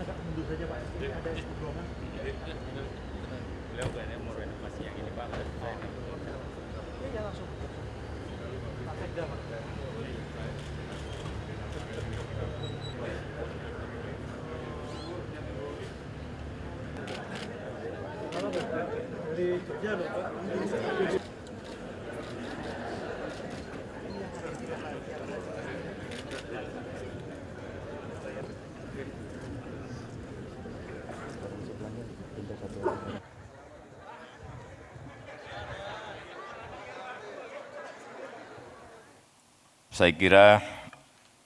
agak mundur saja Pak, ini ada dorongan. Beliau kayaknya mau renovasi yang ini Pak. Iya ya langsung. Kapolda Pak. Halo Bapak, dari Jogja loh Pak. Saya kira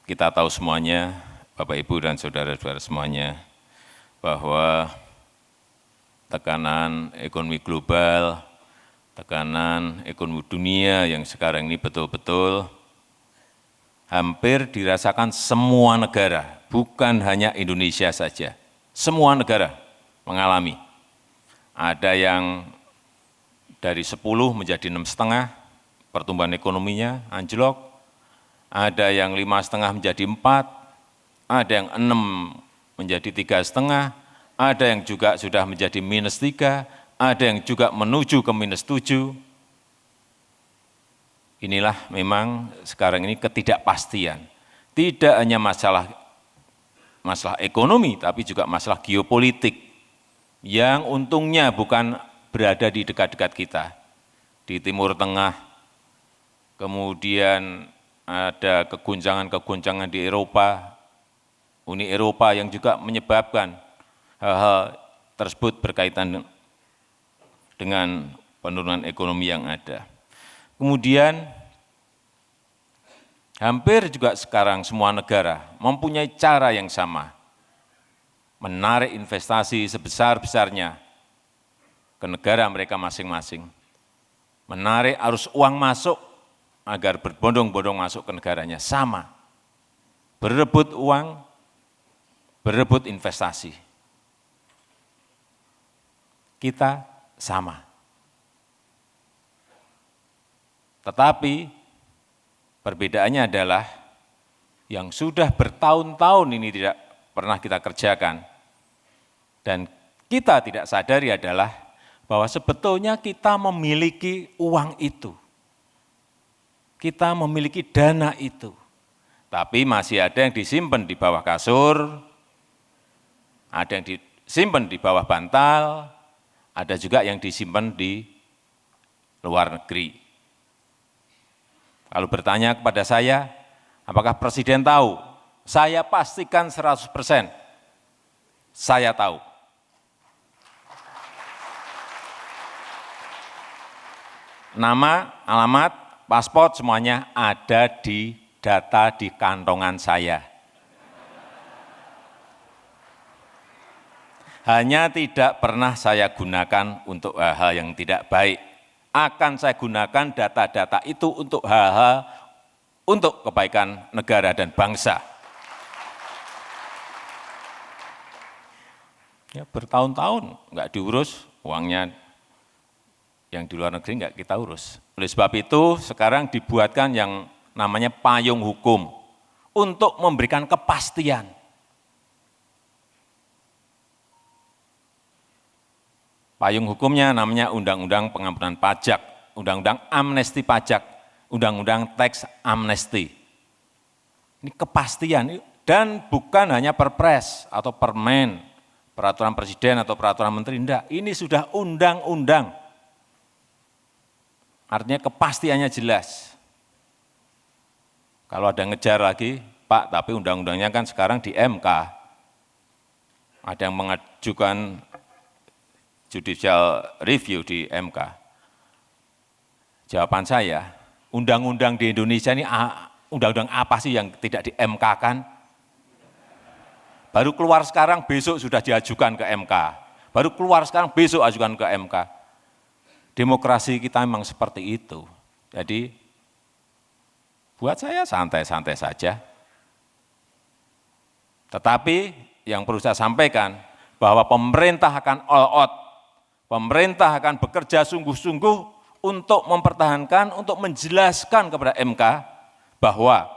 kita tahu semuanya, Bapak Ibu dan saudara-saudara semuanya, bahwa tekanan ekonomi global, tekanan ekonomi dunia yang sekarang ini betul-betul hampir dirasakan semua negara, bukan hanya Indonesia saja. Semua negara mengalami. Ada yang dari 10 menjadi 6,5, pertumbuhan ekonominya anjlok. Ada yang 5,5 menjadi 4, ada yang 6 menjadi 3,5, ada yang juga sudah menjadi -3, ada yang juga menuju ke -7. Inilah memang sekarang ini ketidakpastian. Tidak hanya masalah ekonomi, tapi juga masalah geopolitik yang untungnya bukan berada di dekat-dekat kita, di Timur Tengah, kemudian ada keguncangan-keguncangan di Eropa, Uni Eropa yang juga menyebabkan hal-hal tersebut berkaitan dengan penurunan ekonomi yang ada. Kemudian hampir juga sekarang semua negara mempunyai cara yang sama, menarik investasi sebesar-besarnya ke negara mereka masing-masing, menarik arus uang masuk agar berbondong-bondong masuk ke negaranya, sama, berebut uang, berebut investasi. Kita sama. Tetapi perbedaannya adalah yang sudah bertahun-tahun ini tidak pernah kita kerjakan dan kita tidak sadari adalah bahwa sebetulnya kita memiliki uang itu. Kita memiliki dana itu, tapi masih ada yang disimpan di bawah kasur, ada yang disimpan di bawah bantal, ada juga yang disimpan di luar negeri. Kalau bertanya kepada saya, apakah Presiden tahu? Saya pastikan 100%, saya tahu. Nama, alamat, paspor semuanya ada di data di kantongan saya. Hanya tidak pernah saya gunakan untuk hal-hal yang tidak baik. Akan saya gunakan data-data itu untuk hal-hal untuk kebaikan negara dan bangsa. Ya, bertahun-tahun nggak diurus, uangnya yang di luar negeri nggak kita urus. Oleh sebab itu sekarang dibuatkan yang namanya payung hukum untuk memberikan kepastian. Payung hukumnya namanya Undang-Undang Pengampunan Pajak, Undang-Undang Amnesti Pajak, Undang-Undang Tax Amnesty. Ini kepastian dan bukan hanya perpres atau permen, peraturan presiden atau peraturan menteri, enggak. Ini sudah undang-undang. Artinya kepastiannya jelas. Kalau ada ngejar lagi, Pak, tapi undang-undangnya kan sekarang di MK. Ada yang mengajukan judicial review di MK. Jawaban saya, undang-undang di Indonesia ini undang-undang apa sih yang tidak di MK kan? Baru keluar sekarang, besok sudah diajukan ke MK. Baru keluar sekarang, besok ajukan ke MK. Demokrasi kita memang seperti itu. Jadi, buat saya santai-santai saja. Tetapi yang perlu saya sampaikan, bahwa pemerintah akan all out, pemerintah akan bekerja sungguh-sungguh untuk mempertahankan, untuk menjelaskan kepada MK bahwa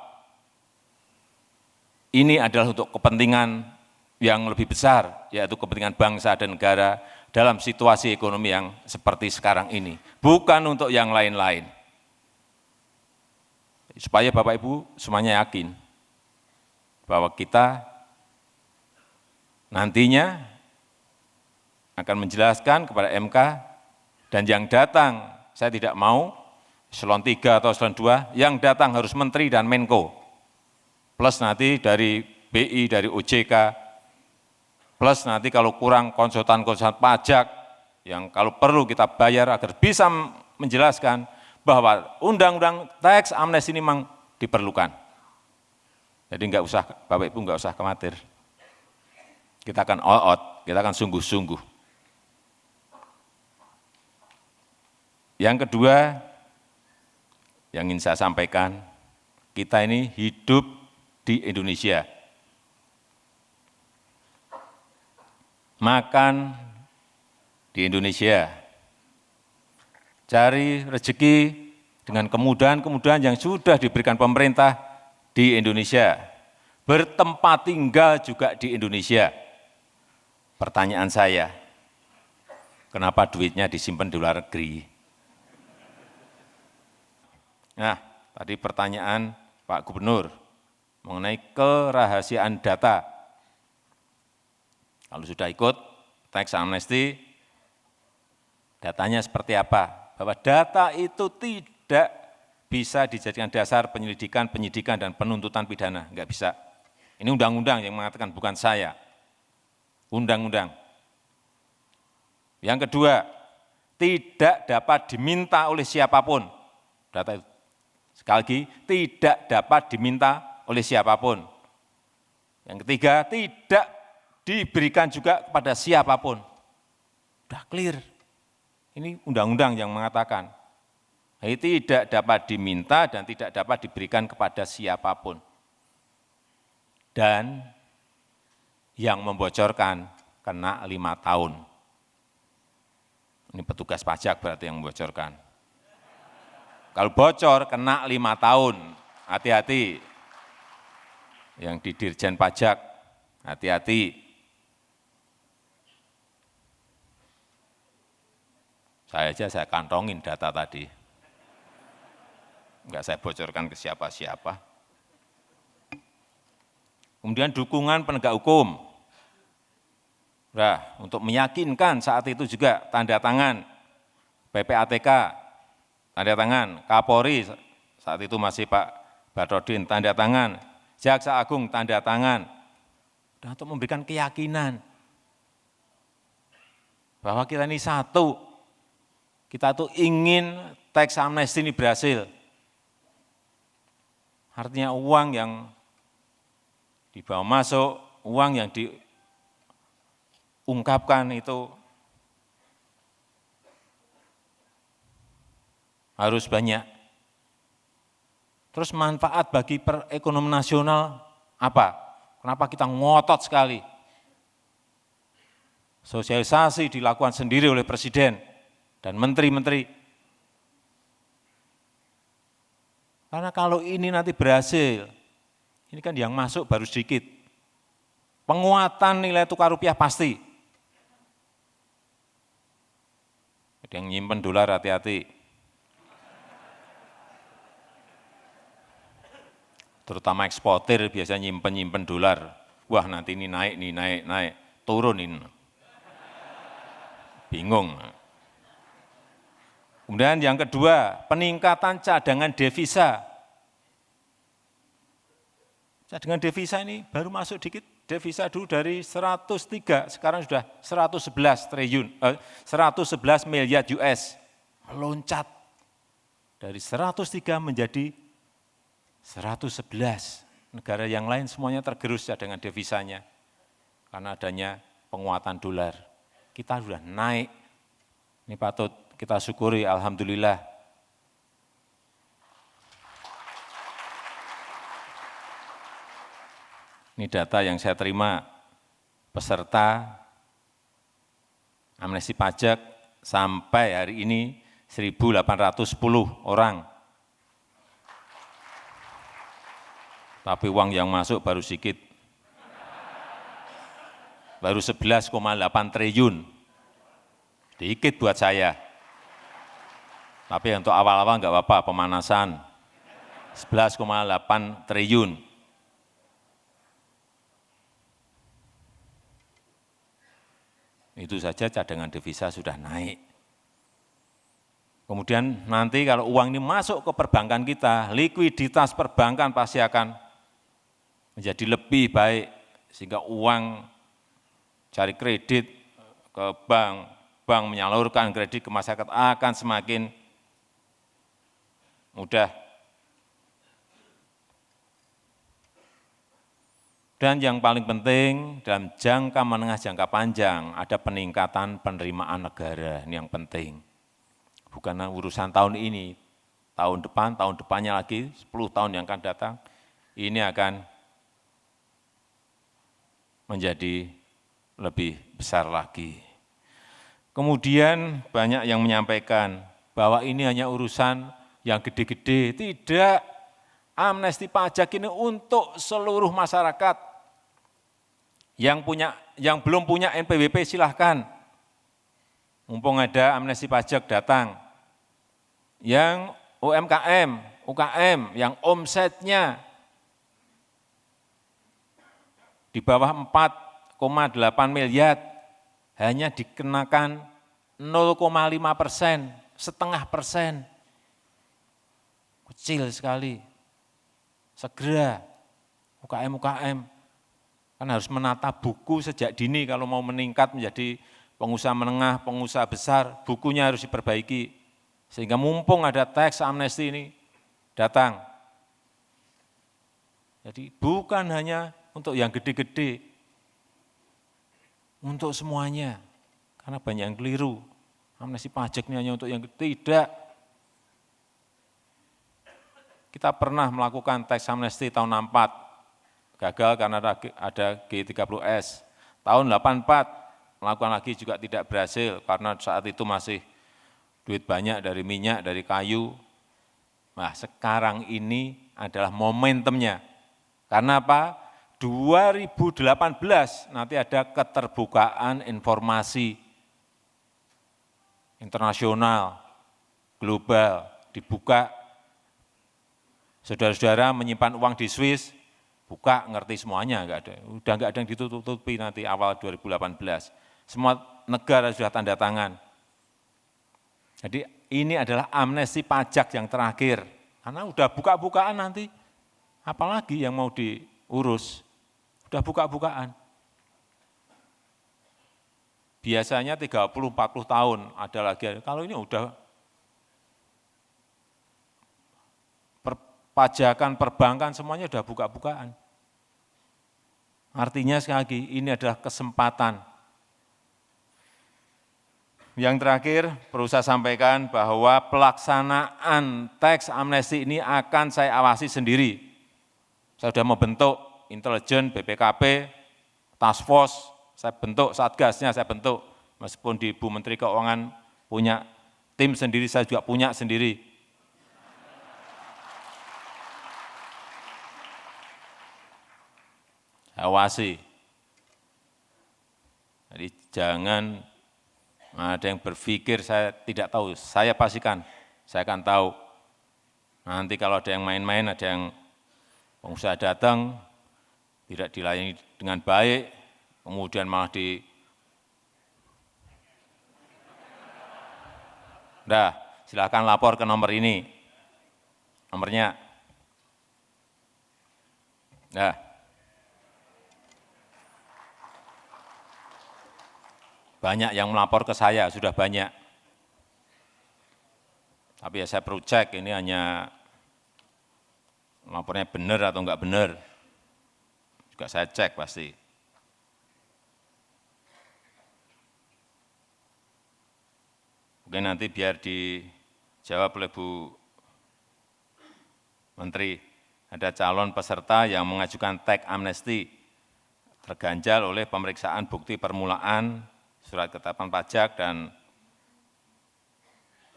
ini adalah untuk kepentingan yang lebih besar, yaitu kepentingan bangsa dan negara dalam situasi ekonomi yang seperti sekarang ini, bukan untuk yang lain-lain. Supaya Bapak Ibu semuanya yakin bahwa kita nantinya akan menjelaskan kepada MK, dan yang datang, saya tidak mau eselon 3 atau eselon 2, yang datang harus Menteri dan Menko, plus nanti dari BI, dari OJK, plus nanti kalau kurang konsultan-konsultan pajak, yang kalau perlu kita bayar agar bisa menjelaskan bahwa undang-undang tax amnesty ini memang diperlukan. Jadi enggak usah, Bapak Ibu enggak usah khawatir. Kita akan all out, kita akan sungguh-sungguh. Yang kedua, yang ingin saya sampaikan, kita ini hidup di Indonesia. Makan di Indonesia, cari rezeki dengan kemudahan-kemudahan yang sudah diberikan pemerintah di Indonesia, bertempat tinggal juga di Indonesia. Pertanyaan saya, kenapa duitnya disimpan di luar negeri? Nah, tadi pertanyaan Pak Gubernur mengenai kerahasiaan data. Kalau sudah ikut tax amnesty, datanya seperti apa? Bahwa data itu tidak bisa dijadikan dasar penyelidikan, penyidikan, dan penuntutan pidana. Enggak bisa. Ini undang-undang yang mengatakan, bukan saya. Undang-undang. Yang kedua, tidak dapat diminta oleh siapapun. Data itu. Sekali lagi, tidak dapat diminta oleh siapapun. Yang ketiga, tidak diberikan juga kepada siapapun. Sudah clear. Ini undang-undang yang mengatakan. Ini tidak dapat diminta dan tidak dapat diberikan kepada siapapun. Dan yang membocorkan kena 5 tahun. Ini petugas pajak berarti yang membocorkan. Kalau bocor kena 5 tahun, hati-hati. Yang di Dirjen Pajak, hati-hati. Saya kantongin data tadi. Enggak saya bocorkan ke siapa-siapa. Kemudian dukungan penegak hukum. Nah, untuk meyakinkan saat itu juga tanda tangan PPATK, tanda tangan Kapolri, saat itu masih Pak Badrodin, tanda tangan Jaksa Agung, tanda tangan. Dan untuk memberikan keyakinan bahwa kita ini satu. Kita tuh ingin tax amnesty ini berhasil. Artinya uang yang dibawa masuk, uang yang diungkapkan itu harus banyak. Terus manfaat bagi perekonomian nasional apa? Kenapa kita ngotot sekali? Sosialisasi dilakukan sendiri oleh Presiden dan menteri-menteri. Karena kalau ini nanti berhasil, ini kan yang masuk baru sedikit. Penguatan nilai tukar rupiah pasti. Ada yang nyimpen dolar, hati-hati. Terutama eksportir biasanya nyimpen dolar. Wah nanti ini naik, turun ini. Bingung. Kemudian yang kedua, peningkatan cadangan devisa. Cadangan devisa ini baru masuk dikit, devisa dulu dari 103, sekarang sudah 111 triliun, 111 miliar US. Meloncat dari 103 menjadi 111. Negara yang lain semuanya tergerus cadangan devisanya. Karena adanya penguatan dolar. Kita sudah naik, ini patut kita syukuri, alhamdulillah. Ini data yang saya terima, peserta amnesti pajak sampai hari ini 1.810 orang. Tapi uang yang masuk baru sedikit. baru 11,8 triliun. Dikit buat saya. Tapi untuk awal-awal nggak apa-apa, pemanasan. 11,8 triliun. Itu saja cadangan devisa sudah naik. Kemudian nanti kalau uang ini masuk ke perbankan kita, likuiditas perbankan pasti akan menjadi lebih baik, sehingga uang cari kredit ke bank, bank menyalurkan kredit ke masyarakat akan semakin mudah. Dan yang paling penting dalam jangka menengah, jangka panjang, ada peningkatan penerimaan negara, ini yang penting. Bukan urusan tahun ini, tahun depannya lagi, 10 tahun yang akan datang, ini akan menjadi lebih besar lagi. Kemudian banyak yang menyampaikan bahwa ini hanya urusan yang gede-gede. Tidak, amnesti pajak ini untuk seluruh masyarakat. Yang belum punya NPWP silahkan. Mumpung ada amnesti pajak datang. Yang UMKM, UKM, yang omsetnya di bawah 4,8 miliar, hanya dikenakan 0,5%, setengah persen. Kecil sekali. Segera UKM-UKM kan harus menata buku sejak dini kalau mau meningkat menjadi pengusaha menengah, pengusaha besar, bukunya harus diperbaiki. Sehingga mumpung ada teks amnesti ini datang. Jadi bukan hanya untuk yang gede-gede, untuk semuanya. Karena banyak yang keliru. Amnesti pajak ini hanya untuk yang gede, tidak. Kita pernah melakukan teks amnesti tahun 64, gagal karena ada G30S. Tahun 84, melakukan lagi juga tidak berhasil, karena saat itu masih duit banyak dari minyak, dari kayu. Nah, sekarang ini adalah momentumnya. Karena apa? 2018 nanti ada keterbukaan informasi internasional, global, dibuka. Saudara-saudara menyimpan uang di Swiss, buka, ngerti semuanya, udah nggak ada yang ditutupi nanti awal 2018. Semua negara sudah tanda tangan. Jadi ini adalah amnesti pajak yang terakhir, karena udah buka-bukaan nanti, apalagi yang mau diurus, udah buka-bukaan. Biasanya 30-40 tahun ada lagi, kalau ini udah pajakan, perbankan, semuanya sudah buka-bukaan. Artinya sekali lagi, ini adalah kesempatan. Yang terakhir, perlu saya sampaikan bahwa pelaksanaan teks amnesti ini akan saya awasi sendiri. Saya sudah membentuk intelijen, BPKP, task force, saya bentuk, satgasnya saya bentuk. Meskipun di Bu Menteri Keuangan punya tim sendiri, saya juga punya sendiri. Awasi. Jadi jangan ada yang berpikir saya tidak tahu, saya pastikan, saya akan tahu. Nanti kalau ada yang main-main, ada yang pengusaha datang, tidak dilayani dengan baik, kemudian malah silakan lapor ke nomor ini, nomornya. Banyak yang melapor ke saya, sudah banyak. Tapi ya saya perlu cek, ini hanya lapornya benar atau enggak benar. Juga saya cek pasti. Mungkin nanti biar dijawab oleh Bu Menteri, ada calon peserta yang mengajukan teks amnesti terganjal oleh pemeriksaan bukti permulaan, surat ketetapan pajak, dan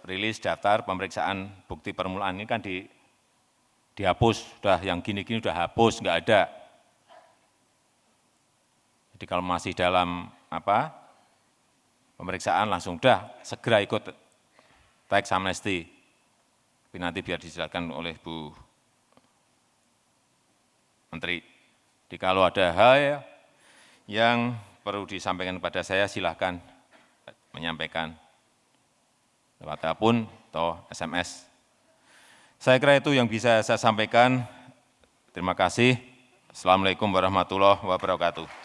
rilis daftar pemeriksaan bukti permulaan. Ini kan dihapus, sudah yang gini-gini sudah hapus, enggak ada. Jadi kalau masih dalam pemeriksaan langsung segera ikut tax amnesty. Tapi nanti biar dijelaskan oleh Bu Menteri. Jadi kalau ada hal yang perlu disampaikan kepada saya, silahkan menyampaikan lewat telepon atau SMS. Saya kira itu yang bisa saya sampaikan. Terima kasih. Assalamualaikum warahmatullahi wabarakatuh.